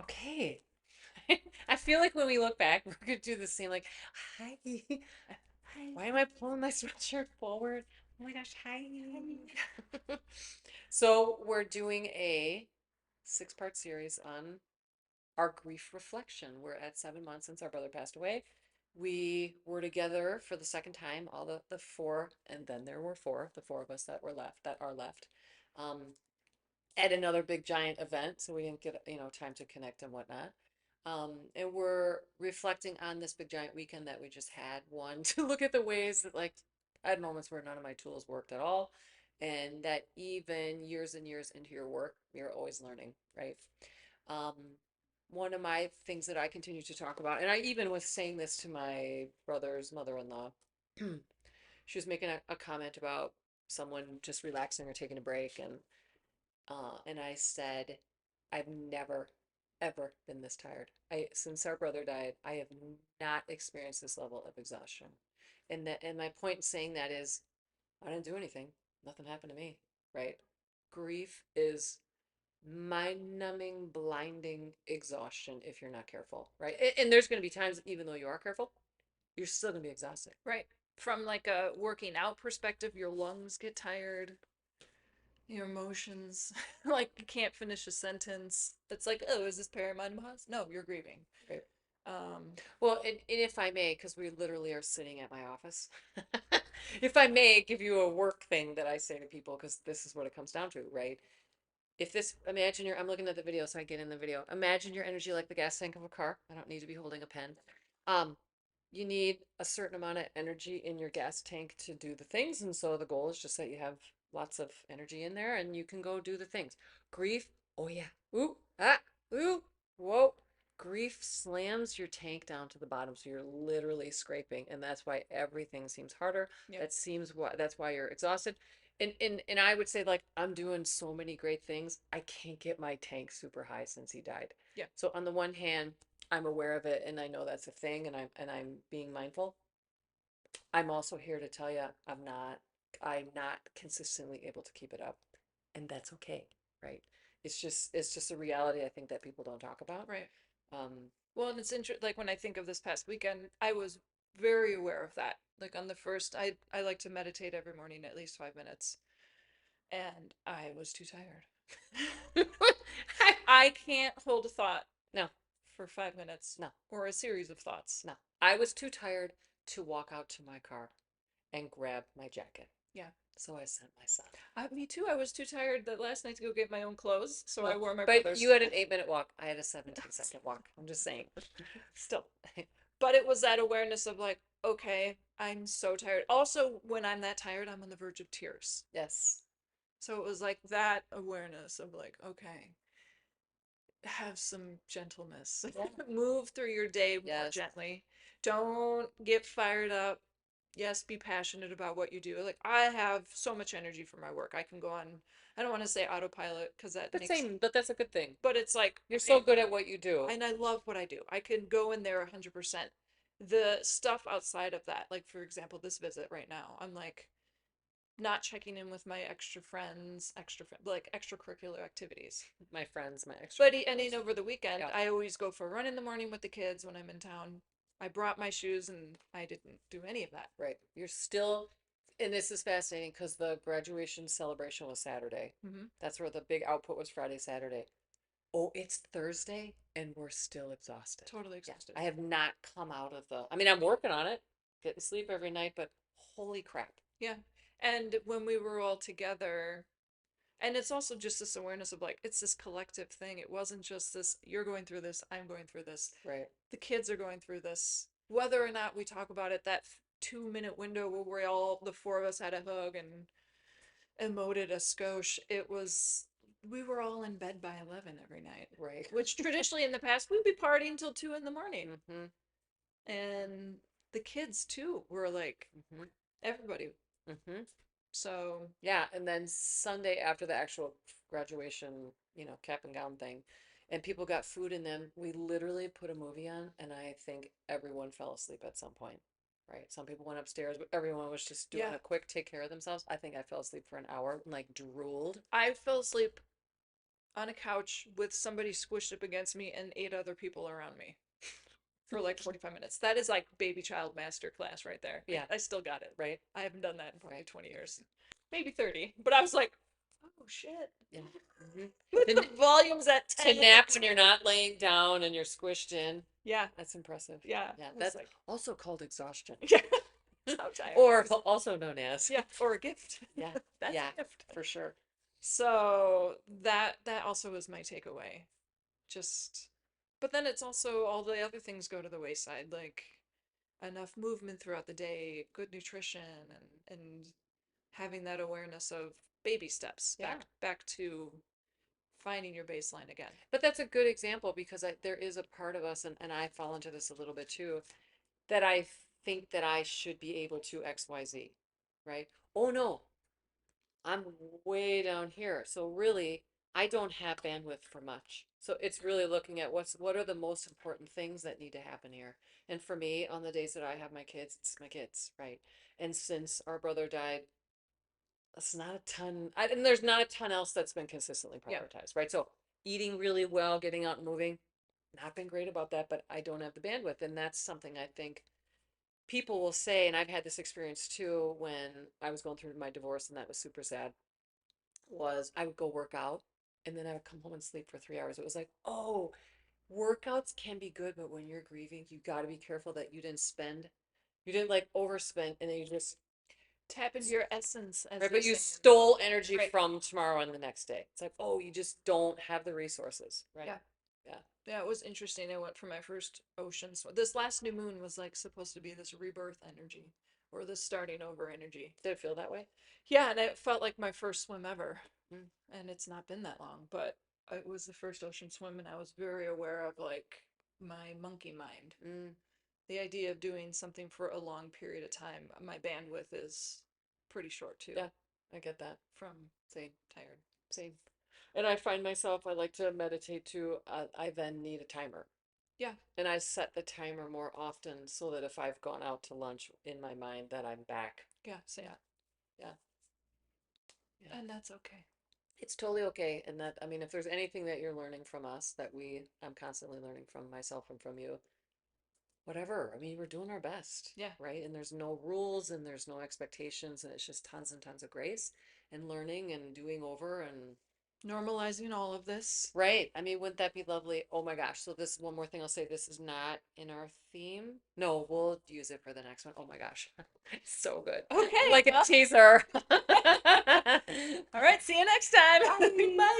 Okay. I feel like when we look back, we're gonna do the same. Like, hi. Hi. Why am I pulling my sweatshirt forward? Oh my gosh, hi. So we're doing a six-part series on our grief reflection. We're at 7 months since our brother passed away. We were together for the second time, all the four, and then there were four, the four of us that were left, that are left, um, at another big giant event. So we didn't get, time to connect and whatnot. And we're reflecting on this big giant weekend that we just had. One, to look at the ways that, like, I had moments where none of my tools worked at all. And that even years and years into your work, you're always learning, right? Um, one of my things that I continue to talk about, and I even was saying this to my brother's mother-in-law. She was making a comment about someone just relaxing or taking a break, and I said, I've never ever been this tired. I Since our brother died, I have not experienced this level of exhaustion. And my point in saying that is I didn't do anything. Nothing happened to me, right? Grief is mind-numbing, blinding exhaustion if you're not careful, right? And there's going to be times, even though you are careful, you're still going to be exhausted. Right. From like a working out perspective, your lungs get tired, your emotions, like you can't finish a sentence. It's like, oh, is this perimenopause? No, you're grieving. Right. Um, Well, and if I may, because we literally are sitting at my office, if I may give you a work thing that I say to people, because this is what it comes down to, right? If this, imagine I'm looking at the video, so I get in the video. Imagine your energy like the gas tank of a car. I don't need to be holding a pen. Um, you need a certain amount of energy in your gas tank to do the things. And so the goal is just that you have lots of energy in there and you can go do the things. Grief, oh yeah. Ooh, ah, ooh, whoa. Grief slams your tank down to the bottom. So you're literally scraping. And that's why everything seems harder. yep. That's why you're exhausted. And I would say, like, I'm doing so many great things. I can't get my tank super high since he died. Yeah. So on the one hand, I'm aware of it and I know that's a thing and I'm being mindful. I'm also here to tell you I'm not consistently able to keep it up. And that's okay, right? It's just a reality I think that people don't talk about. Right. Um, Well, and it's interesting. Like when I think of this past weekend, I was very aware of that. Like on the first, I like to meditate every morning at least 5 minutes, and I was too tired. I can't hold a thought no, for 5 minutes no, or a series of thoughts. no. I was too tired to walk out to my car and grab my jacket. Yeah. So I sent my son. Me too. I was too tired that last night to go get my own clothes, so I Well, wore my but brother's. you had an 8 minute walk. I had a 17-second walk. I'm just saying. Still. But it was that awareness of like, okay, I'm so tired. Also, when I'm that tired, I'm on the verge of tears. Yes. So it was like that awareness of like, okay, have some gentleness. Yeah. Move through your day more Yes. gently. Don't get fired up. Yes, be passionate about what you do. Like I have so much energy for my work. I can go on, I don't want to say autopilot because that But makes, same, but that's a good thing. but it's like, You're so good at what you do. and I love what I do. I can go in there 100%. The stuff outside of that, like for example, this visit right now, I'm like not checking in with my extra friends, like extracurricular activities. My friends, my extra. But and then over the weekend, Yeah. I always go for a run in the morning with the kids when I'm in town. I brought my shoes and I didn't do any of that. Right. You're still, and this is fascinating because the graduation celebration was Saturday. Mm-hmm. That's where the big output was Friday, Saturday. Oh, it's Thursday and we're still exhausted. Totally Yeah. exhausted. I have not come out of I mean, I'm working on it, getting sleep every night, but holy crap. Yeah. And when we were all together, and it's also just this awareness of like, it's this collective thing. It wasn't just this, you're going through this, I'm going through this, Right. the kids are going through this. Whether or not we talk about it, that 2 minute window where we all, the four of us had a hug and emoted a skosh, it was, we were all in bed by 11 every night, Right. which traditionally in the past we'd be partying till 2 in the morning. Mm-hmm. And the kids too were like, Mm-hmm. everybody. Mm-hmm. So, Yeah, and then Sunday after the actual graduation, cap and gown thing, and people got food in them, we literally put a movie on, and I think everyone fell asleep at some point, right? Some people went upstairs, but everyone was just doing yeah, a quick take care of themselves. I think I fell asleep for an hour and like drooled. I fell asleep on a couch with somebody squished up against me and 8 other people around me for like 45 minutes. That is like baby child master class right there. Yeah, I still got it. right, I haven't done that in probably right. 20 years, maybe 30. But I was like, oh shit. Yeah. Hmm. With the volumes at To 10 and nap the when you're not laying down and you're squished in. yeah, That's impressive. yeah. Yeah, It's that's like, also called exhaustion, yeah, that's how tired I or was. also known as. Yeah, or a gift. Yeah, That's yeah, a gift. for sure. So that also was my takeaway. Just, but then it's also all the other things go to the wayside, like enough movement throughout the day, good nutrition, and having that awareness of baby steps Yeah. back to finding your baseline again. But that's a good example because there is a part of us, and I fall into this a little bit too, that I think that I should be able to XYZ, right? Oh no, I'm way down here. So really, I don't have bandwidth for much. So it's really looking at what are the most important things that need to happen here. And for me, on the days that I have my kids, it's my kids, right? And since our brother died, it's not a ton, and there's not a ton else that's been consistently Yeah. prioritized, right? So eating really well, getting out and moving, not been great about that, but I don't have the bandwidth. And that's something I think people will say, and I've had this experience too when I was going through my divorce, and that was super sad, was I would go work out and then I would come home and sleep for 3 hours. It was like, oh, workouts can be good, but when you're grieving, you got to be careful that you didn't like overspend, and then you just, Tap into your essence, as right, they but you say. stole energy Right. from tomorrow and the next day. It's like, oh, you just don't have the resources, right? Yeah. Yeah. Yeah, it was interesting. I went for my first ocean swim. This last new moon was like supposed to be this rebirth energy or this starting over energy. Did it feel that way? Yeah, and it felt like my first swim ever. Mm, And it's not been that long, but it was the first ocean swim, and I was very aware of like my monkey mind. mm, The idea of doing something for a long period of time, my bandwidth is pretty short too, yeah, I get that. from Same, tired. same. And I find myself, I like to meditate too. I then need a timer. Yeah, And I set the timer more often so that if I've gone out to lunch in my mind that I'm back. yeah, same. Yeah, yeah, yeah. And that's okay. It's totally okay. And that, I mean, if there's anything that you're learning from us that I'm constantly learning from myself and from you, whatever. I mean, we're doing our best, Yeah. right? And there's no rules and there's no expectations, and it's just tons and tons of grace and learning and doing over and Normalizing all of this. right. I mean, wouldn't that be lovely? Oh my gosh. So this one more thing I'll say, this is not in our theme. No, we'll use it for the next one. Oh my gosh. It's so good. Okay, Like a well, teaser. all right, see you next time. Bye. Bye.